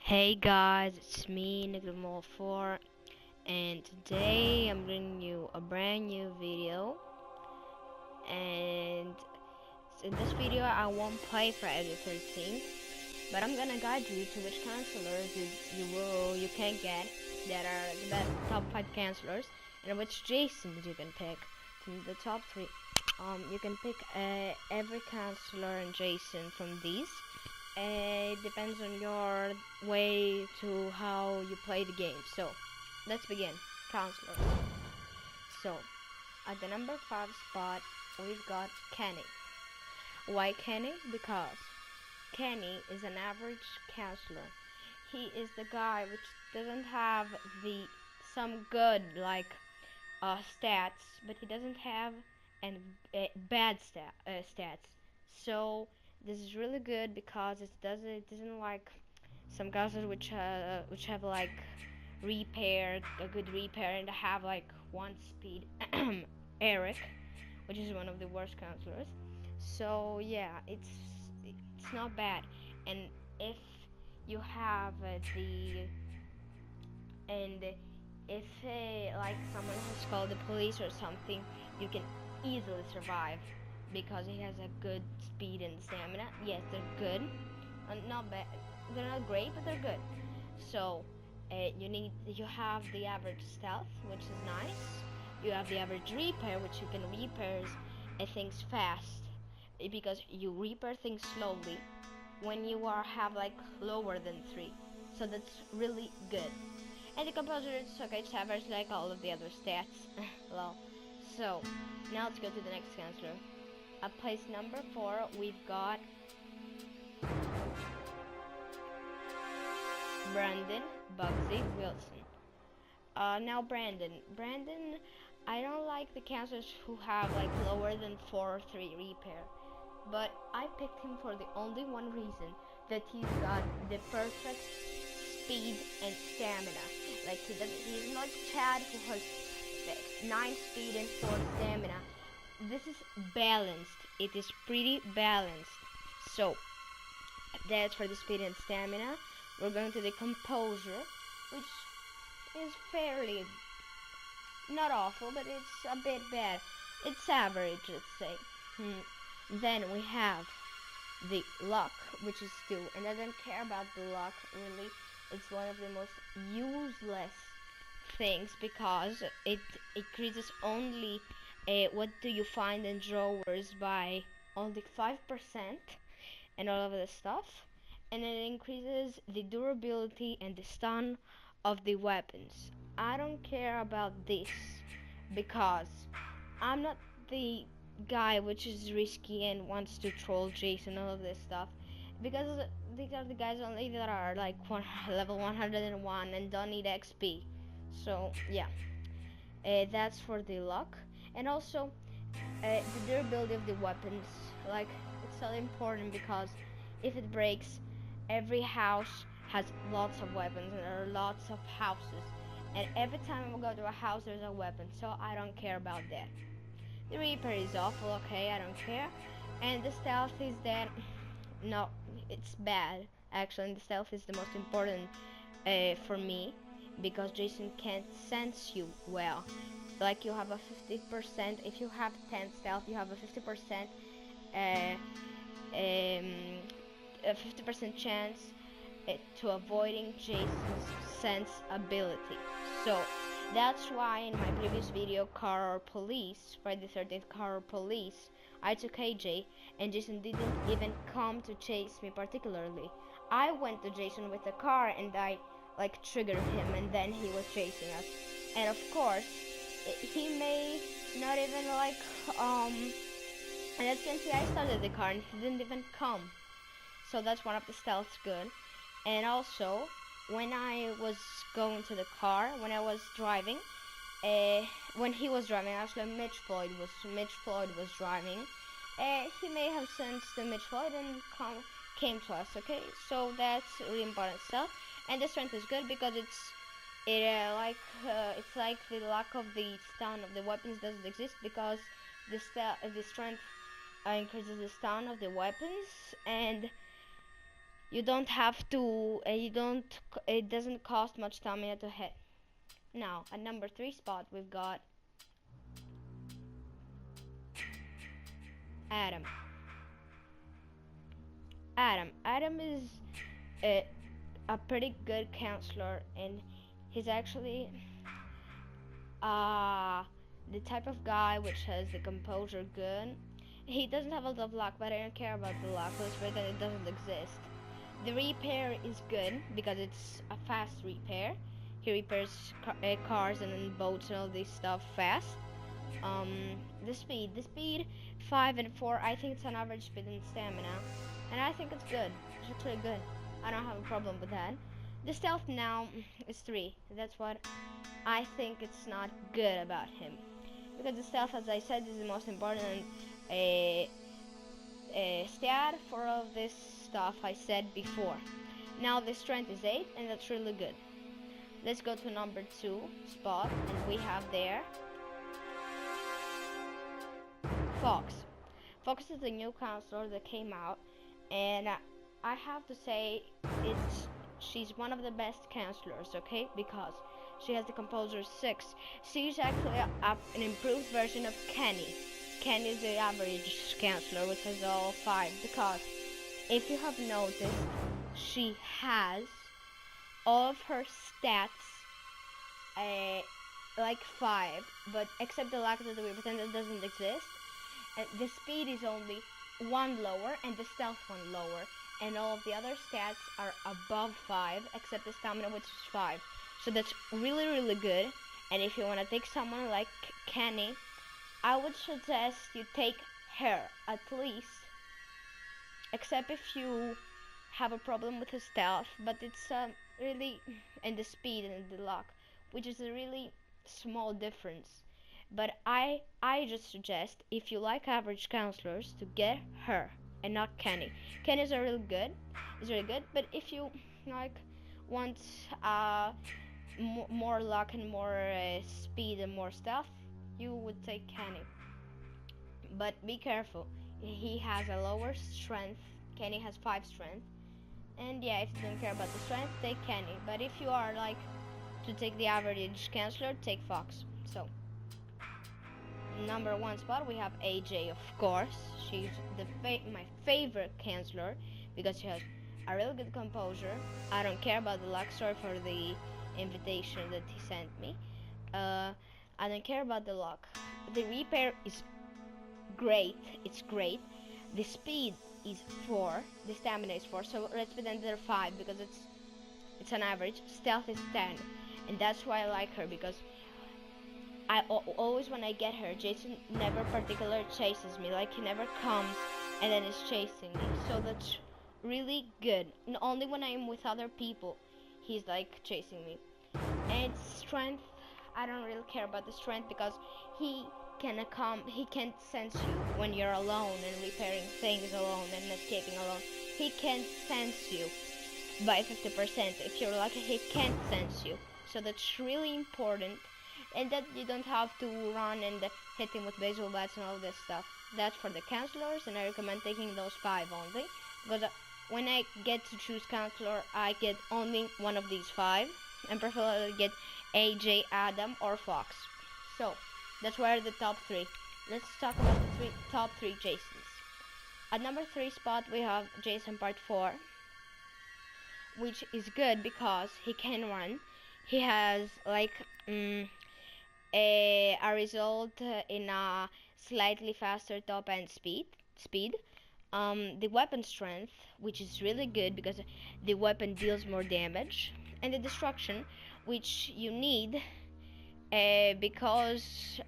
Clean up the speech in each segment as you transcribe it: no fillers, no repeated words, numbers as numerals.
Hey guys, it's me, Nicolamore4, and today I'm bringing you a brand new video. And in this video, I won't play Friday the 13th, but I'm gonna guide you to which counselors you can get that are the best top 5 counselors, and which Jasons you can pick from the top 3. You can pick every counselor and Jason from these. It depends on your way to how you play the game. So, let's begin. Counselors. So, at the number 5 spot, we've got Kenny. Why Kenny? Because Kenny is an average counselor. He is the guy which doesn't have some good stats, but he doesn't have bad stats. So this is really good because it doesn't like some counselors which have like a good repair, and have like 1 speed. Eric, which is one of the worst counselors. So yeah, it's not bad. And if you have and if like someone has called the police or something, you can easily survive because he has a good speed and stamina. Yes, they're good, not bad. They're not great, but they're good. So you have the average stealth, which is nice. You have the average repair, which you can repair things fast, because you repair things slowly when you have like lower than 3. So that's really good. And the composer is okay, it's average like all of the other stats. Well, so now let's go to the next counselor. At place number 4, we've got Brandon Bugsy Wilson. Now Brandon, I don't like the counselors who have like lower than 4 or 3 repair, but I picked him for the only one reason, that he's got the perfect speed and stamina. Like he's not Chad, who has 9 speed and 4 stamina. This is balanced. It is pretty balanced. So that's for the speed and stamina. We're going to the composure, which is fairly not awful, but it's a bit bad. It's average, let's say. Then we have the luck, which is 2, and I don't care about the luck really. It's one of the most useless things because it increases only what do you find in drawers by only 5% and all of this stuff, and it increases the durability and the stun of the weapons. I don't care about this because I'm not the guy which is risky and wants to troll Jason, all of this stuff, because these are the guys only that are like level 101 and don't need XP. So yeah, that's for the luck. And also the durability of the weapons, like it's so important because if it breaks, every house has lots of weapons, and there are lots of houses, and every time we go to a house there's a weapon, so I don't care about that. The reaper is awful, okay, I don't care. And the stealth is that, no, it's bad actually. And the stealth is the most important for me, because Jason can't sense you well. Like you have a 50%, if you have 10 stealth, you have a 50% uh, a 50% chance to avoiding Jason's sense ability. So that's why in my previous video, Car or Police, Friday the 13th Car or Police, I took AJ, and Jason didn't even come to chase me particularly. I went to Jason with the car, and I like triggered him, and then he was chasing us. And of course, he may not even like and as you can see, I started the car and he didn't even come. So that's one of the stealths good. And also, when I was going to the car, when I was driving, when he was driving, actually Mitch Floyd was driving. He may have sensed the Mitch Floyd and came to us. Okay, so that's really important stuff. And the strength is good because it's like the lack of the stun of the weapons doesn't exist, because the strength increases the stun of the weapons, and You don't have to. It doesn't cost much stamina to hit. Now at number 3 spot we've got Adam. Adam is a pretty good counselor, and he's actually the type of guy which has the composure good. He doesn't have a lot of luck, but I don't care about the luck. Let's say that it doesn't exist. The repair is good because it's a fast repair. He repairs cars and boats and all this stuff fast. The speed 5 and 4, I think it's an average speed and stamina, and I think it's good. It's actually good. I don't have a problem with that. The stealth now is 3. That's what I think it's not good about him, because the stealth, as I said, is the most important stat for all this stuff I said before. Now the strength is 8, and that's really good. Let's go to number 2 spot, and we have there Fox. Fox is the new counselor that came out, and I have to say she's one of the best counselors, okay? Because she has the composer 6. She's actually an improved version of Kenny. Kenny is the average counselor, which has all 5. Because if you have noticed, she has all of her stats like 5, but except the lack that we pretend it doesn't exist. The speed is only 1 lower and the stealth 1 lower, and all of the other stats are above 5 except the stamina, which is 5. So that's really good. And if you want to take someone like Kenny, I would suggest you take her at least, except if you have a problem with the stealth, but it's really, and the speed and the luck, which is a really small difference. But I just suggest, if you like average counselors, to get her and not Kenny. Kenny's really good, but if you like want more luck and more speed and more stuff, you would take Kenny. But be careful, he has a lower strength. Kenny has 5 strength, and yeah, if you don't care about the strength, take Kenny. But if you are like to take the average counselor, take Fox. So number 1 spot we have AJ, of course. She's my favorite counselor because she has a really good composure. I don't care about the luck. Sorry for the invitation that he sent me. I don't care about the luck. The repair is great. It's great. The speed is 4. The stamina is 4. So let's pretend they're 5 because it's an average. Stealth is 10, and that's why I like her, because always when I get her, Jason never particularly chases me. Like, he never comes and then is chasing me. So that's really good. And only when I'm with other people, he's like chasing me. And strength, I don't really care about the strength because he can't sense you when you're alone and repairing things alone and escaping alone. He can't sense you by 50%. If you're lucky, he can't sense you. So that's really important. And that you don't have to run and hit him with baseball bats and all this stuff. That's for the counselors, and I recommend taking those 5 only. Because when I get to choose counselor, I get only one of these 5. And prefer to get AJ, Adam, or Fox. So, that's where the top 3. Let's talk about the top 3 Jasons. At number 3 spot, we have Jason Part 4. Which is good because he can run. He has like a result in a slightly faster top end speed. The weapon strength, which is really good because the weapon deals more damage, and the destruction, which you need because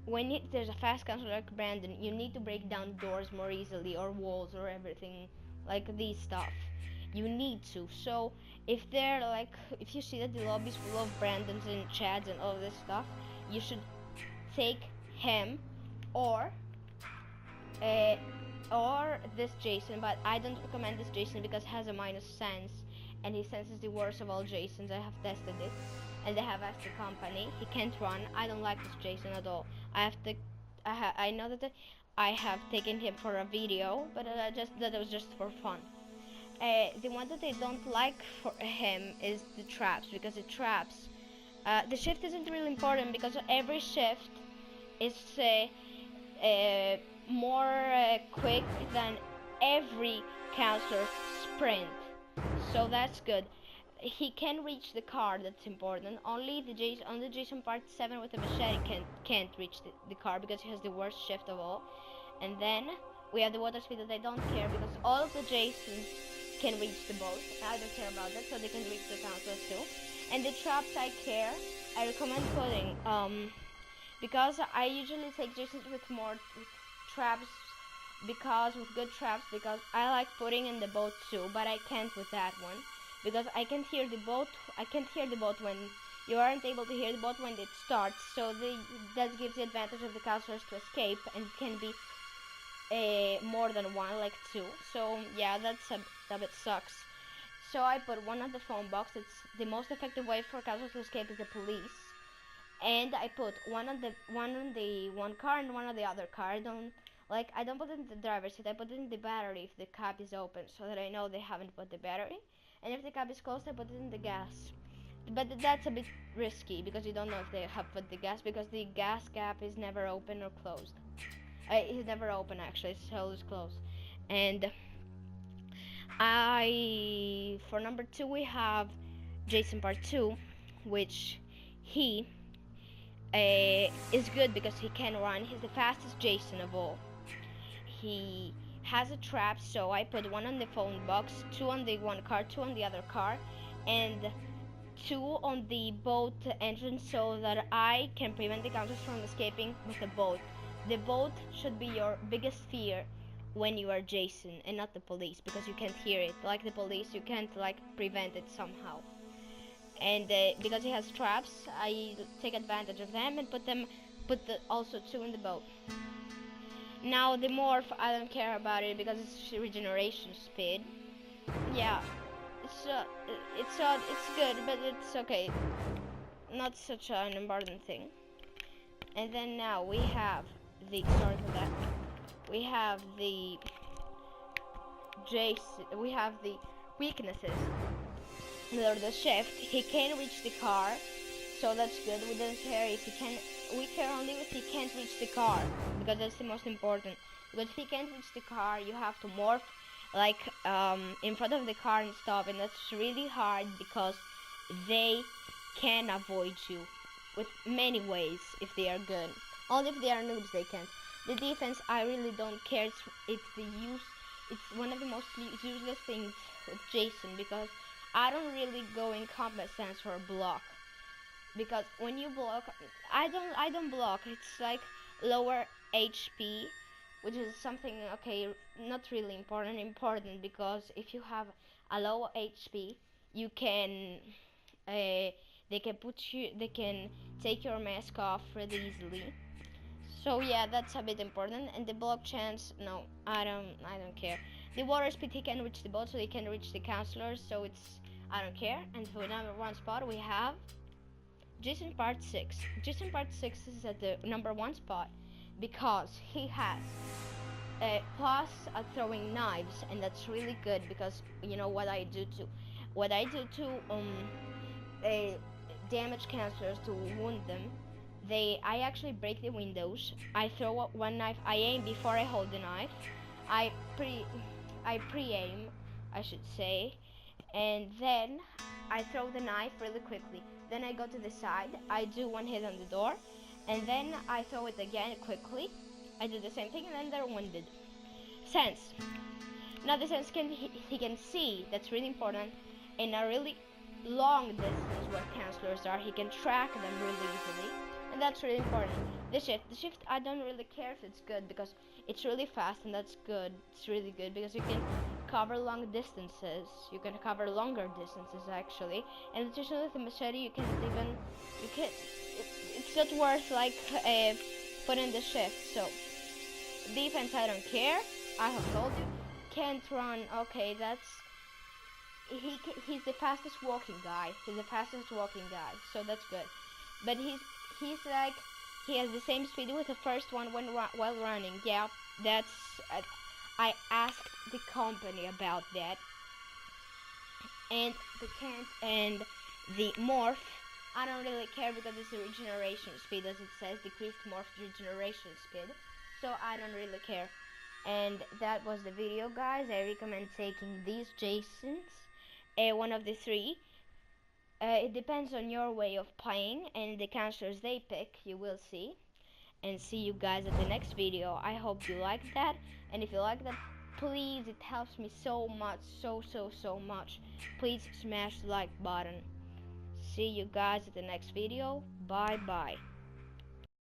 when there's a fast counselor like Brandon, you need to break down doors more easily, or walls, or everything like these stuff. You need to. So if you see that the lobby's full of Brandons and Chads and all this stuff, you should take him or this Jason. But I don't recommend this Jason because it has a minus sense, and his sense is the worst of all Jasons. I have tested it, and they have asked the company. He can't run. I don't like this Jason at all. I know that I have taken him for a video, but that was just for fun. the one that they don't like for him is the traps, because the traps, the shift isn't really important because every shift is more quick than every counselor's sprint, so that's good. He can reach the car, that's important. Only the Jason Part 7 with the machete can't reach the car because he has the worst shift of all. And then we have the water speed that I don't care because all of the Jasons can reach the boat. I don't care about that, so they can reach the counselors too. And the traps I care. I recommend putting because I usually take Jasons with traps, because with good traps, because I like putting in the boat too, but I can't with that one because I can't hear the boat when you aren't able to hear the boat when it starts, so that gives the advantage of the counselors to escape, and it can be more than one, like two. So yeah, that's a bit sucks. So I put one on the phone box. It's the most effective way for counselors to escape is the police. And I put one on the one car and one on the other car. I don't put it in the driver's seat. I put it in the battery if the cab is open, so that I know they haven't put the battery. And if the cab is closed, I put it in the gas. But that's a bit risky because you don't know if they have put the gas, because the gas cap is never open or closed. It's never open actually. It's always closed. And for number 2 we have Jason Part 2, which he is good because he can run. He's the fastest Jason of all. He has a trap, so I put one on the phone box, 2 on the one car, 2 on the other car, and 2 on the boat entrance, so that I can prevent the counters from escaping with the boat. The boat should be your biggest fear when you are Jason, and not the police, because you can't hear it. Like the police, you can't prevent it somehow. And because he has traps, I take advantage of them and put also 2 in the boat. Now the morph, I don't care about it because it's regeneration speed. Yeah, it's good, but it's okay. Not such an important thing. And then now we have we have the we have the weaknesses. The shift, he can reach the car, so that's good. We don't care if he can. We care only if he can't reach the car, because that's the most important. Because if he can't reach the car, you have to morph in front of the car and stop, and that's really hard because they can avoid you with many ways if they are good. Only if they are noobs they can't. The defense, I really don't care. It's one of the most useless things with Jason, because I don't really go in combat stance for a block, because when you block, I don't block. It's like lower HP, which is something not really important because if you have a low HP, you can they can take your mask off really easily. So yeah, that's a bit important. And the block chance, no, I don't care. The water speed, he can reach the boat, so he can reach the counselors, so I don't care. And for number 1 spot we have Jason Part 6. Jason Part 6 is at the number 1 spot because he has plus throwing knives, and that's really good because you know what I do to damage counselors, to wound them. I actually break the windows. I throw one knife. I aim before I hold the knife. I pre-aim, I should say, and then I throw the knife really quickly. Then I go to the side. I do one hit on the door, and then I throw it again quickly. I do the same thing, and then they're wounded. Sense. Now the sense he can see. That's really important. In a really long distance where counselors are, he can track them really easily. And that's really important. The shift, I don't really care if it's good because it's really fast, and that's good. It's really good because you can cover long distances. You can cover longer distances actually. And additionally with the machete, it's not worth putting the shift. So defense, I don't care. I have told you. Can't run. Okay, he's the fastest walking guy. So that's good. But he has the same speed with the first one while running. Yeah, that's I asked the company about that, And the Kent and the Morph, I don't really care because it's the regeneration speed, as it says, decreased Morph regeneration speed. So I don't really care. And that was the video, guys. I recommend taking these Jasons, one of the three. It depends on your way of playing and the counselors they pick, you will see. And see you guys at the next video. I hope you liked that, and if you like that, please, it helps me so much, so much. Please smash the like button. See you guys at the next video. Bye bye.